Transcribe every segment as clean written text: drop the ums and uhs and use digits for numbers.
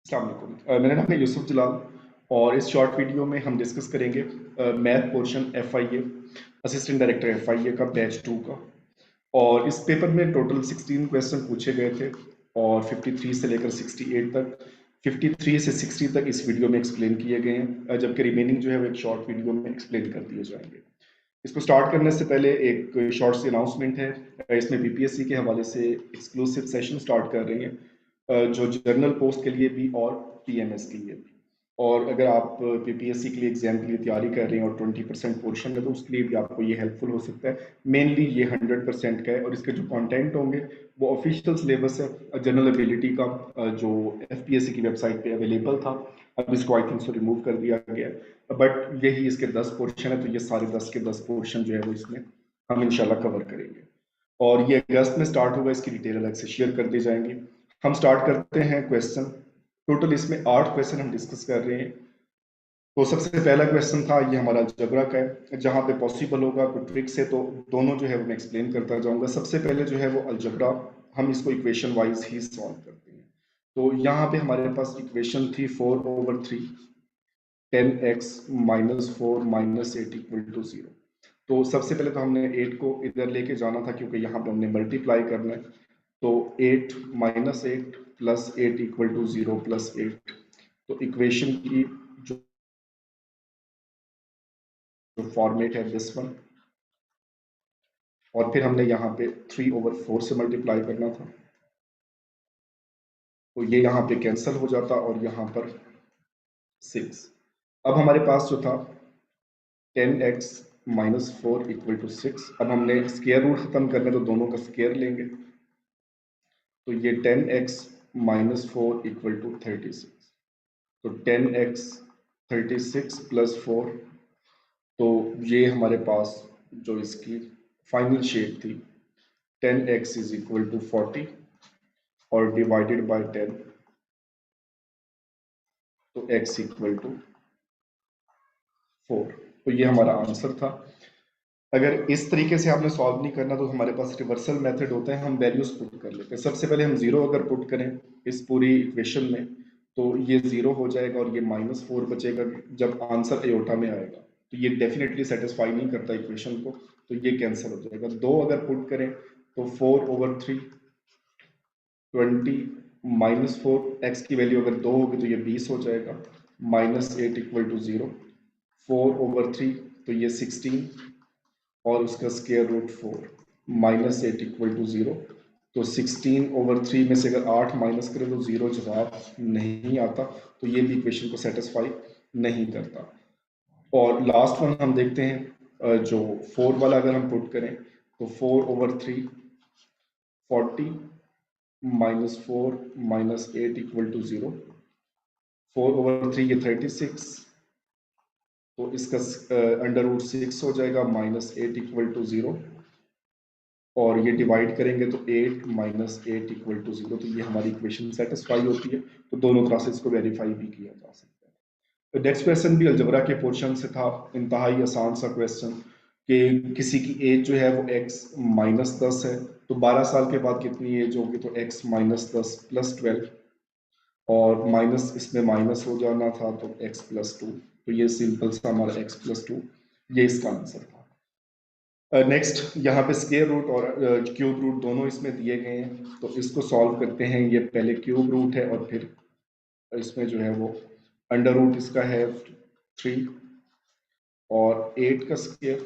अस्सलाम वालेकुम। मेरा नाम है यूसुफ जलाल और इस शॉर्ट वीडियो में हम डिस्कस करेंगे math portion FIA assistant director FIA का बैच 2 का। और इस पेपर में टोटल 16 क्वेश्चन पूछे गए थे और 53 से लेकर 68 तक, 53 से 60 तक इस वीडियो में एक्सप्लेन किए गए हैं, जबकि रिमेनिंग जो है वो एक शॉर्ट वीडियो में एक्सप्लेन कर दिए जाएंगे। इसको स्टार्ट करने से पहले एक शॉर्ट सी अनाउंसमेंट है। इसमें BPSC के हवाले से एक्सक्लूसिव सेशन स्टार्ट कर रहे हैं, जो जनरल पोस्ट के लिए भी और PMS के लिए भी। और अगर आप PPSC के लिए एग्जाम के लिए तैयारी कर रहे हैं और 20% पोर्शन है तो उसके लिए भी आपको ये हेल्पफुल हो सकता है। मेनली ये 100% का है और इसके जो कंटेंट होंगे वो ऑफिशियल सिलेबस है जनरल एबिलिटी का, जो FPSC की वेबसाइट पे अवेलेबल था। अब इसको आई थिंक सो रिमूव कर दिया गया, बट यही इसके 10 पोर्शन है, तो ये सारे 10 के 10 पोर्शन जो है वो इसमें हम इंशाल्लाह कवर करेंगे। और ये अगस्त में स्टार्ट होगा, इसकी डिटेल अलग से शेयर कर दी जाएंगी। हम स्टार्ट करते हैं क्वेश्चन। टोटल इसमें 8 क्वेश्चन हम डिस्कस कर रहे हैं। तो सबसे पहला क्वेश्चन था ये हमारा अलजेब्रा का है, जहां पे पॉसिबल होगा कुछ ट्रिक्स है तो दोनों जो है वो मैं एक्सप्लेन करता जाऊंगा। सबसे पहले जो है वो अलजेब्रा, हम इसको इक्वेशन वाइज ही सॉल्व करते हैं। तो यहाँ पे हमारे पास इक्वेशन थी 4/3 10x - 4 - 8 = 0। तो सबसे पहले तो हमने 8 को इधर लेके जाना था क्योंकि यहाँ पे हमने मल्टीप्लाई करना है। तो 8 - 8 + 8 = 0 + 8। तो इक्वेशन की जो फॉर्मेट है दिस वन। और फिर हमने यहाँ पे 3/4 से मल्टीप्लाई करना था, तो ये यहाँ पे कैंसिल हो जाता और यहाँ पर 6। अब हमारे पास जो था 10x - 4 = 6। अब हमने स्क्वायर रूट खत्म करना है तो दोनों का स्क्वायर लेंगे, तो ये 10x - 4 = 36। तो 10x 36 + 4, तो ये हमारे पास जो इसकी फाइनल शेप थी 10x = 40 और डिवाइडेड बाय 10, तो x = 4। तो ये हमारा आंसर था। अगर इस तरीके से आपने सॉल्व नहीं करना तो हमारे पास रिवर्सल मेथड होता है, हम वैल्यूज पुट कर लेते हैं। सबसे पहले हम 0 अगर पुट करें इस पूरी इक्वेशन में तो ये 0 हो जाएगा और ये -4 बचेगा। जब आंसर एयोटा में आएगा तो ये डेफिनेटली सेटिस्फाई नहीं करता इक्वेशन को, तो ये कैंसिल हो जाएगा। 2 अगर पुट करें तो 4/3 20 - 4, x की वैल्यू अगर 2 होगी तो ये 20 हो जाएगा, -8 = 0। 4/3 तो ये 16 और उसका स्क्वायर रूट 4 -8 = 0। तो 16/3 में से अगर 8 माइनस करें तो 0 जवाब नहीं आता, तो ये भी इक्वेशन को सेटिस्फाई नहीं करता। और लास्ट वन हम देखते हैं, जो 4 वाला अगर हम पुट करें तो 4/3 40 - 4 - 8 = 0। 4/3 ये 36, तो इसका √6 हो जाएगा, -8 = 0। और ये डिवाइड करेंगे तो 8 - 8 = 0। तो ये हमारी इक्वेशन सेटिस्फाई होती है, तो दोनों तरह से इसको वेरीफाई भी किया जा सकता है। तो नेक्स्ट क्वेश्चन भी अलजबरा के पोर्शन से था, इंतहाई आसान सा क्वेश्चन कि किसी की एज जो है वो x - 10 है, तो 12 साल के बाद कितनी एज होगी, तो x - 10 + 12 और माइनस इसमें माइनस हो जाना था तो x + 2। तो ये सिंपल सा हमारा x + 2 ये इसका आंसर था। नेक्स्ट यहाँ पे स्क्वायर रूट और क्यूब रूट दोनों इसमें दिए गए हैं, तो इसको सॉल्व करते हैं। ये पहले क्यूब रूट है और फिर इसमें जो है वो अंडर रूट इसका है 3 और 8 का स्क्वायर,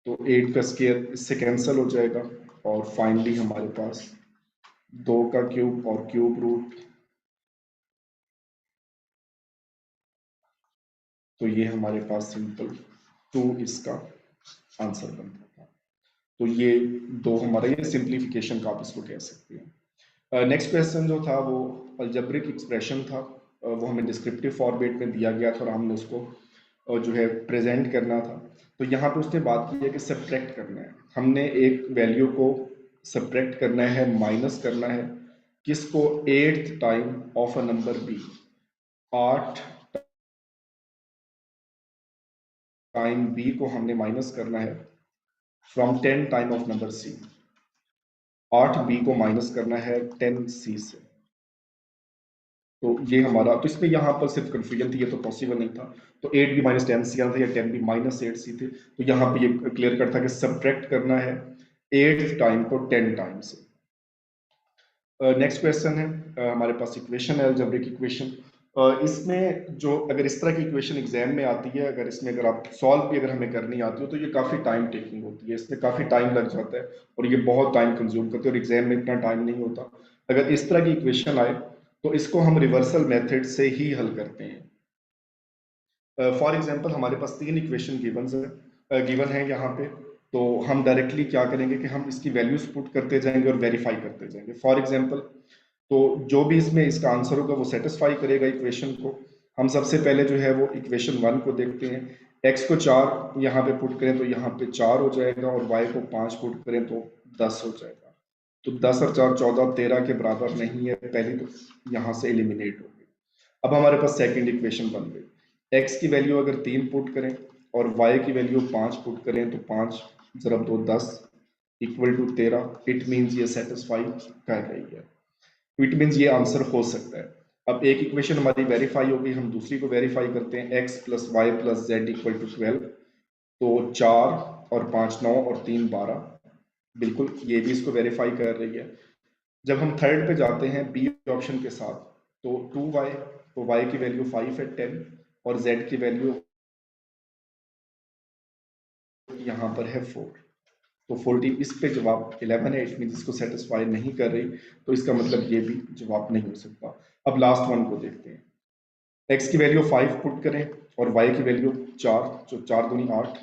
तो 8 का स्क्वायर इससे कैंसिल हो जाएगा और फाइनली हमारे पास 2 का क्यूब और क्यूब रूट, तो ये हमारे पास सिंपल 2 इसका आंसर बनता था। तो ये दो हमारा ये सिंप्लीफिकेशन का आप इसको कह सकते हैं। नेक्स्ट क्वेश्चन जो था वो अलजेब्रिक एक्सप्रेशन था, वो हमें डिस्क्रिप्टिव फॉर्मेट में दिया गया था और हमने उसको जो है प्रेजेंट करना था। तो यहाँ पे उसने बात की है कि सब्ट्रैक्ट करना है, हमने एक वैल्यू को सब्ट्रैक्ट करना है, माइनस करना है, किसको 8th time of a number b, 8 time b को हमने माइनस करना है from 10 time of number c। 8b को माइनस करना है 10c से। तो ये हमारा, तो इसमें यहाँ पर सिर्फ कंफ्यूजन थी, ये तो पॉसिबल नहीं था। तो 8b माइनस 10c आना था, या 10b माइनस 8c थे। तो यहाँ पे ये क्लियर कट था कि सब्ट्रैक्ट करना है 8 टाइम को 10 टाइम से। नेक्स्ट क्वेश्चन है, हमारे पास इक्वेशन है, अलजेब्रिक इक्वेशन। इसमें जो अगर इस तरह की इक्वेशन एग्जाम में आती है, अगर इसमें अगर आप सॉल्व भी अगर हमें करनी आती हो, तो ये काफ़ी टाइम टेकिंग होती है, इसमें काफ़ी टाइम लग जाता है और ये बहुत टाइम कंज्यूम करते हैं, और एग्जाम में इतना टाइम नहीं होता। अगर इस तरह की इक्वेशन आए तो इसको हम रिवर्सल मेथड से ही हल करते हैं। फॉर एग्जाम्पल हमारे पास 3 इक्वेशन गिवन है यहाँ पे, तो हम डायरेक्टली क्या करेंगे कि हम इसकी वैल्यूज पुट करते जाएंगे और वेरीफाई करते जाएंगे। फॉर एग्जाम्पल, तो जो भी इसमें इसका आंसर होगा वो सेटिस्फाई करेगा इक्वेशन को। हम सबसे पहले जो है वो इक्वेशन 1 को देखते हैं। x को 4 यहाँ पे पुट करें तो यहाँ पे 4 हो जाएगा, और y को 5 पुट करें तो 10 हो जाएगा। तो 10 और 4 14, 13 के बराबर नहीं है, पहली तो यहाँ से एलिमिनेट हो गई। अब हमारे पास सेकंड इक्वेशन बन गई। x की वैल्यू अगर 3 पुट करें और y की वैल्यू 5 पुट करें तो 5 ज़रब 2 10 इक्वल टू 13। इट मीन्स ये सेटिस्फाई कर रही है, इट मीन्स ये आंसर हो सकता है। अब एक इक्वेशन हमारी वेरीफाई हो गई, हम दूसरी को वेरीफाई करते हैं। x plus Y plus Z equal to 12। तो 4 और 5 9 और 3 12, बिल्कुल ये भी इसको वेरीफाई कर रही है। जब हम थर्ड पे जाते हैं बी ऑप्शन के साथ, तो 2y, तो y की वैल्यू 5 है 10, और z की वैल्यू यहाँ पर है 4। तो 14, इस पे जवाब 11 है, इट मीन इसको सेटिस्फाई नहीं कर रही, तो इसका मतलब ये भी जवाब नहीं हो सकता। अब लास्ट वन को देखते हैं। x की वैल्यू 5 पुट करें और y की वैल्यू 4, जो 4 दूनी 8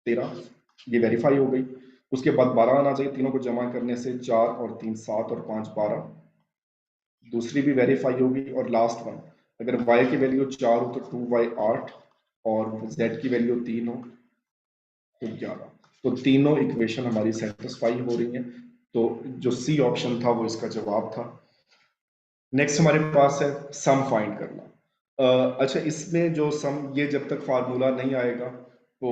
13, ये वेरीफाई हो गई। उसके बाद 12 आना चाहिए, तीनों को जमा करने से 4 और 3 7 और 5 12, दूसरी भी वेरीफाई होगी। और लास्ट वन, अगर y की वैल्यू 4 हो तो 2y 8, और z की वैल्यू 3 हो तो 11। तो तीनों इक्वेशन हमारी सेटिस्फाई हो रही हैं, तो जो सी ऑप्शन था वो इसका जवाब था। नेक्स्ट हमारे पास है सम फाइंड करना। अच्छा, इसमें जो सम, ये जब तक फार्मूला नहीं आएगा तो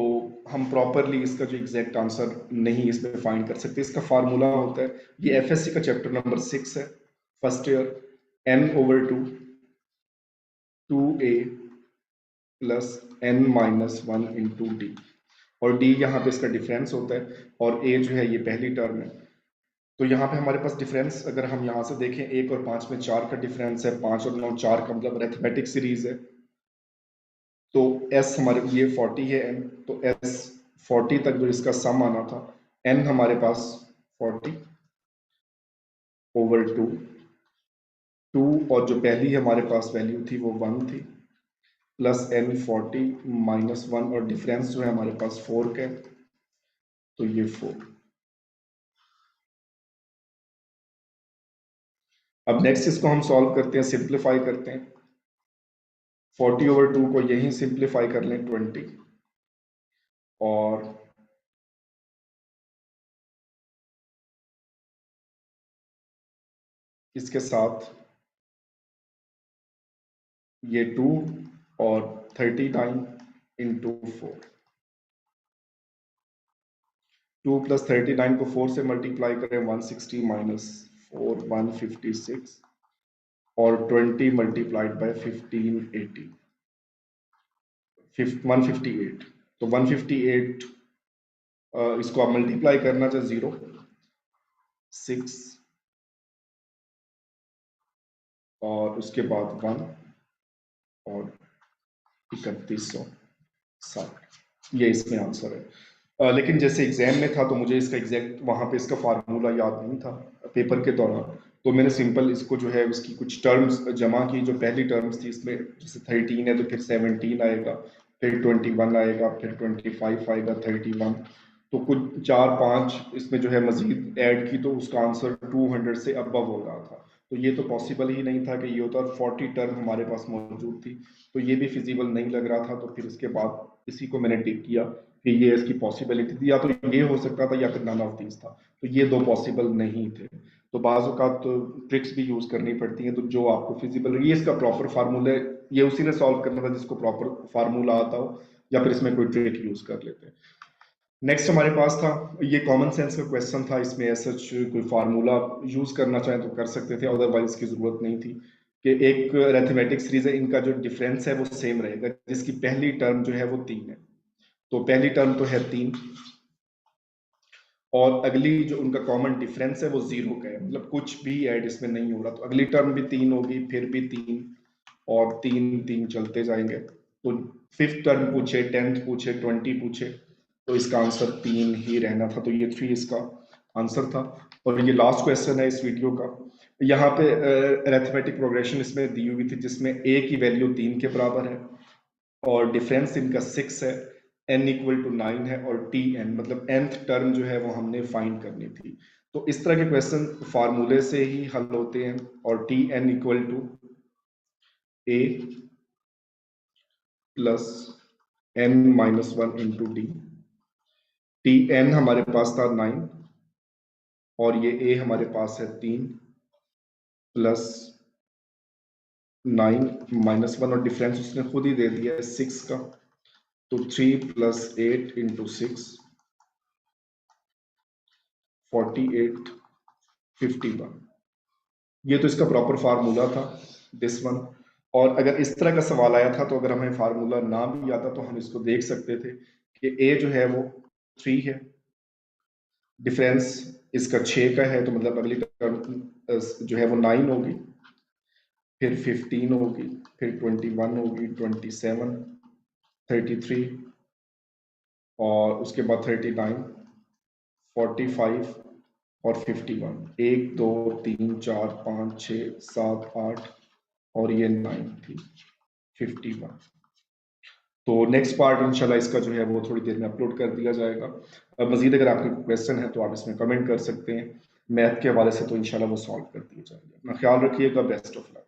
हम प्रॉपरली इसका जो एग्जैक्ट आंसर नहीं इसमें फाइंड कर सकते। इसका फार्मूला होता है, ये एफएससी का चैप्टर नंबर 6 है, first year, n/2 2a plus n minus 1 into D, और डी यहाँ पे इसका डिफरेंस होता है, और a जो है ये पहली टर्म है। तो यहाँ पे हमारे पास डिफरेंस अगर हम यहाँ से देखें, 1 और 5 में 4 का डिफरेंस है, 5 और 9 4 का, मतलब अरिथमेटिक सीरीज है। तो s हमारे ये 40 है n, तो s 40 तक जो इसका सम आना था, n हमारे पास 40 ओवर 2, और जो पहली हमारे पास वैल्यू थी वो 1 थी, प्लस n 40 माइनस 1, और डिफरेंस जो है हमारे पास 4 का, तो ये 4। अब नेक्स्ट इसको हम सॉल्व करते हैं, सिंप्लीफाई करते हैं। 40 ओवर 2 को यहीं सिंप्लीफाई कर लें 20, और इसके साथ ये 2 और 39 इंटू 4, 2 प्लस 39 को 4 से मल्टीप्लाई करें 160 माइनस 4 156, और 20 मल्टीप्लाइड बाय 1580 158। तो 158, इसको आप मल्टीप्लाई करना चाहे 0 6 और उसके बाद 1 और 3160, ये इसमें आंसर है। लेकिन जैसे एग्जाम में था तो मुझे इसका एग्जैक्ट वहाँ पे इसका फार्मूला याद नहीं था पेपर के दौरान, तो मैंने सिंपल इसको जो है उसकी कुछ टर्म्स जमा की। जो पहली टर्म्स थी इसमें, जैसे 13 है तो फिर 17 आएगा, फिर 21 आएगा, फिर 25 आएगा, 31, तो कुछ 4 5 इसमें जो है मजीद ऐड की, तो उसका आंसर 200 से अबव हो रहा था। तो ये तो पॉसिबल ही नहीं था कि ये होता, 40 टर्म हमारे पास मौजूद थी, तो ये भी फिजिबल नहीं लग रहा था। तो फिर इसके बाद इसी को मैंने टिक किया कि ये इसकी पॉसिबिलिटी थी, या तो ये हो सकता था या फिर नन ऑफ दीज था, तो ये दो पॉसिबल नहीं थे। तो बाज़ औक़ात तो ट्रिक्स भी यूज़ करनी पड़ती हैं, तो जो आपको फिजिबल, ये इसका प्रॉपर फार्मूला है, ये उसी ने सॉल्व करना था जिसको प्रॉपर फार्मूला आता हो, या फिर इसमें कोई ट्रिक यूज़ कर लेते हैं। नेक्स्ट हमारे पास था, ये कॉमन सेंस का क्वेश्चन था, इसमें ऐसा कोई फार्मूला यूज करना चाहे तो कर सकते थे, अदरवाइज इसकी जरूरत नहीं थी। कि एक अरिथमेटिक सीरीज है, इनका जो डिफरेंस है वो सेम रहेगा, जिसकी पहली टर्म जो है वो 3 है। तो पहली टर्म तो है 3, और अगली जो उनका कॉमन डिफरेंस है वो 0 का है, मतलब कुछ भी ऐड इसमें नहीं हो रहा। तो अगली टर्म भी 3 होगी, फिर भी 3, और 3 3 चलते जाएंगे। तो 5th टर्म पूछे, 10th पूछे, 20 पूछे, तो इसका आंसर 3 ही रहना था। तो ये 3 इसका आंसर था। और ये लास्ट क्वेश्चन है इस वीडियो का। यहाँ पे अरिथमेटिक प्रोग्रेशन इसमें दी हुई थी, जिसमें a की वैल्यू 3 के बराबर है, और डिफरेंस इनका 6 है, n इक्वल टू 9 है, और टी एन मतलब nth टर्म जो है वो हमने फाइंड करनी थी। तो इस तरह के क्वेश्चन फार्मूले से ही हल होते हैं, और T N equal to A plus n minus 1 into D. T N हमारे पास था 9, और ये a हमारे पास है 3 प्लस 9 माइनस 1, और डिफरेंस उसने खुद ही दे दिया है 6 का। तो 3 प्लस 8 इंटू 6, 48, 51। ये तो इसका प्रॉपर फार्मूला था, दिस वन। और अगर इस तरह का सवाल आया था, तो अगर हमें फार्मूला ना भी आता तो हम इसको देख सकते थे कि a जो है वो 3 है, डिफरेंस इसका 6 का है, तो मतलब अगली टर्म जो है वो 9 होगी, फिर 15 होगी, फिर 21 होगी, 27, 33, और उसके बाद 39, 45 और 51। 1 2 3 4 5 6 7 8, और ये 9 थी, 51। तो नेक्स्ट पार्ट इंशाल्लाह इसका जो है वो थोड़ी देर में अपलोड कर दिया जाएगा। मजीद अगर आपके क्वेश्चन है तो आप इसमें कमेंट कर सकते हैं। मैथ के हवाले से तो इंशाल्लाह वो सॉल्व कर दिए जाएंगे। अपना ख्याल रखिएगा, बेस्ट ऑफ लक।